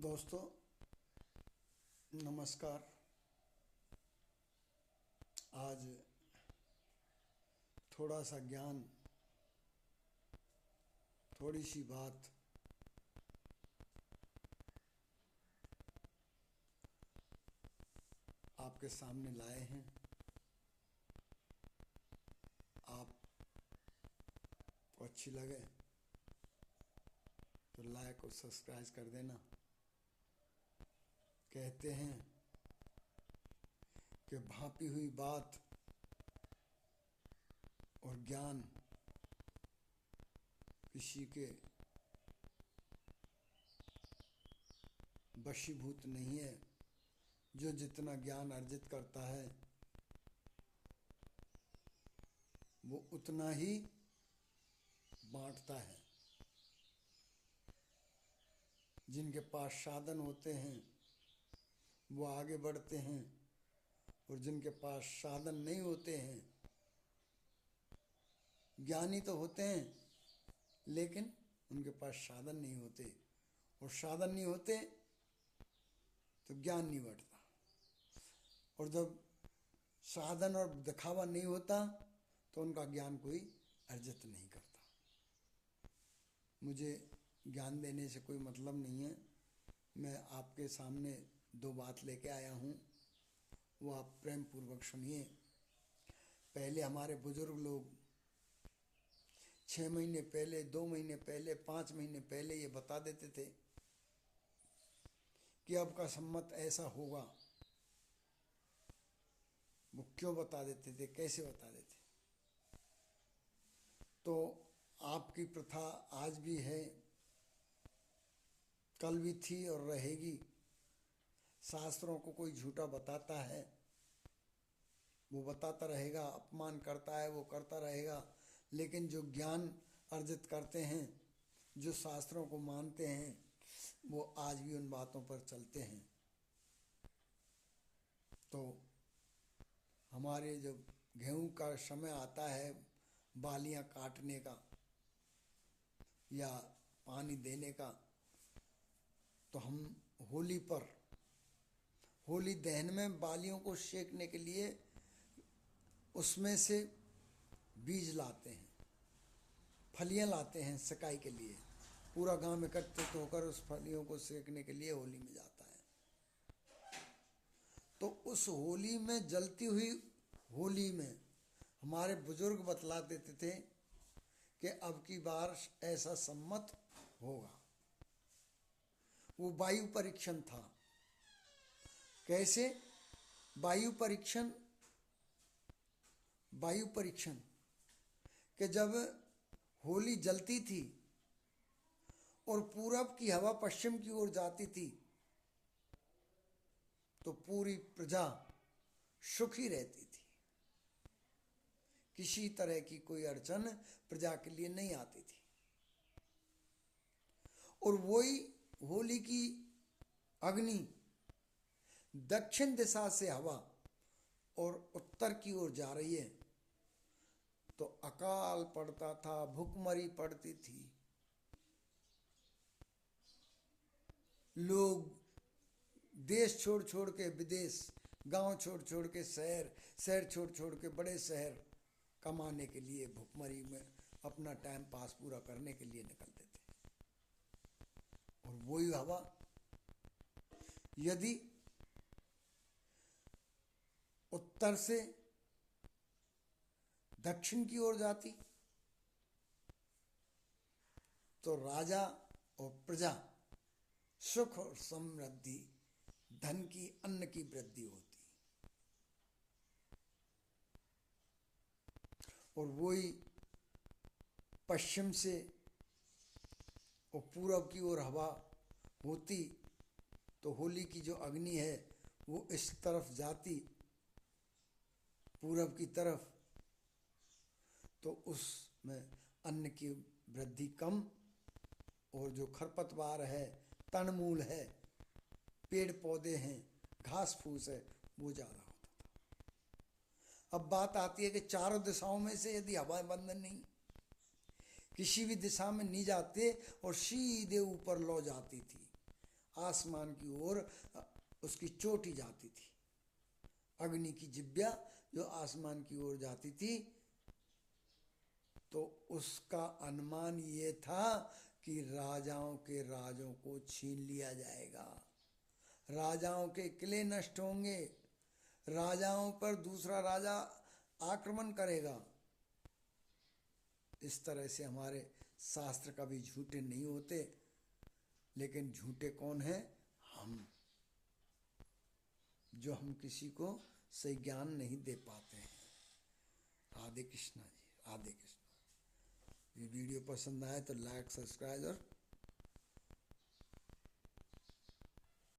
दोस्तों नमस्कार। आज थोड़ा सा ज्ञान, थोड़ी सी बात आपके सामने लाए हैं। आपको अच्छी लगे तो लाइक और सब्सक्राइब कर देना। कहते हैं कि भांपी हुई बात और ज्ञान किसी के वशीभूत नहीं है। जो जितना ज्ञान अर्जित करता है वो उतना ही बांटता है। जिनके पास साधन होते हैं वो आगे बढ़ते हैं, और जिनके पास साधन नहीं होते हैं, ज्ञानी तो होते हैं लेकिन उनके पास साधन नहीं होते, और साधन नहीं होते तो ज्ञान नहीं बढ़ता। और जब साधन और दिखावा नहीं होता तो उनका ज्ञान कोई अर्जित नहीं करता। मुझे ज्ञान देने से कोई मतलब नहीं है। मैं आपके सामने दो बात लेके आया हूँ, वो आप प्रेम पूर्वक सुनिए। पहले हमारे बुजुर्ग लोग 6 महीने पहले, 2 महीने पहले, 5 महीने पहले ये बता देते थे कि अब का सम्मत ऐसा होगा। वो क्यों बता देते थे, कैसे बता देते? तो आपकी प्रथा आज भी है, कल भी थी और रहेगी। शास्त्रों को कोई झूठा बताता है वो बताता रहेगा, अपमान करता है वो करता रहेगा, लेकिन जो ज्ञान अर्जित करते हैं, जो शास्त्रों को मानते हैं, वो आज भी उन बातों पर चलते हैं। तो हमारे जब गेहूं का समय आता है, बालियां काटने का या पानी देने का, तो हम होली पर, होली दहन में बालियों को सेकने के लिए उसमें से बीज लाते हैं, फलियां लाते हैं सिकाई के लिए। पूरा गांव एकत्रित होकर उस फलियों को सेकने के लिए होली में जाता है। तो उस होली में, जलती हुई होली में, हमारे बुजुर्ग बतला देते थे कि अब की बार ऐसा सम्मत होगा। वो वायु परीक्षण था। कैसे? वायु परीक्षण, वायु परीक्षण कि जब होली जलती थी और पूरब की हवा पश्चिम की ओर जाती थी तो पूरी प्रजा सुखी रहती थी। किसी तरह की कोई अड़चन प्रजा के लिए नहीं आती थी। और वही होली की अग्नि दक्षिण दिशा से हवा और उत्तर की ओर जा रही है तो अकाल पड़ता था, भूखमरी पड़ती थी। लोग देश छोड़ छोड़ के विदेश, गांव छोड़ छोड़ के शहर, शहर छोड़ छोड़ के बड़े शहर कमाने के लिए, भूखमरी में अपना टाइम पास पूरा करने के लिए निकलते थे। और वही हवा यदि उत्तर से दक्षिण की ओर जाती तो राजा और प्रजा, सुख और समृद्धि, धन की, अन्न की वृद्धि होती। और वही पश्चिम से और पूरब की ओर हवा होती तो होली की जो अग्नि है वो इस तरफ जाती, पूरब की तरफ, तो उसमें अन्न की वृद्धि कम, और जो खरपतवार है, तणमूल है, पेड़ पौधे हैं, घास फूस है, वो ज़्यादा होता था। अब बात आती है कि चारों दिशाओं में से यदि हवाएं बंद नहीं, किसी भी दिशा में नहीं जाते और सीधे ऊपर लौ जाती थी, आसमान की ओर उसकी चोटी जाती थी। अग्नि की जिब्या जो आसमान की ओर जाती थी, तो उसका अनुमान ये था कि राजाओं के राजों को छीन लिया जाएगा, राजाओं के किले नष्ट होंगे, राजाओं पर दूसरा राजा आक्रमण करेगा। इस तरह से हमारे शास्त्र कभी झूठे नहीं होते, लेकिन झूठे कौन हैं? हम, जो हम किसी को सही ज्ञान नहीं दे पाते हैं। राधे कृष्णा जी, राधे कृष्णा। ये वीडियो पसंद आए तो लाइक, सब्सक्राइब और